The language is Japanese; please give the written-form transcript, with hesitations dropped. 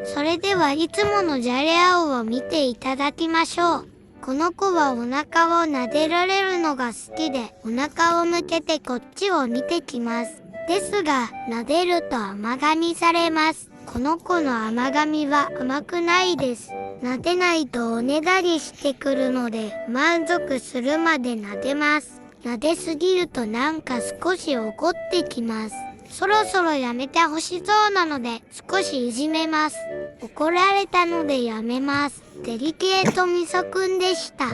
それではいつものじゃれ合うを見ていただきましょう。この子はお腹を撫でられるのが好きで、お腹を向けてこっちを見てきます。ですが、撫でると甘噛みされます。この子の甘噛みは甘くないです。撫でないとおねだりしてくるので、満足するまで撫でます。撫ですぎるとなんか少し怒ってきます。そろそろやめてほしそうなので少しいじめます。怒られたのでやめます。デリケートみそくんでした。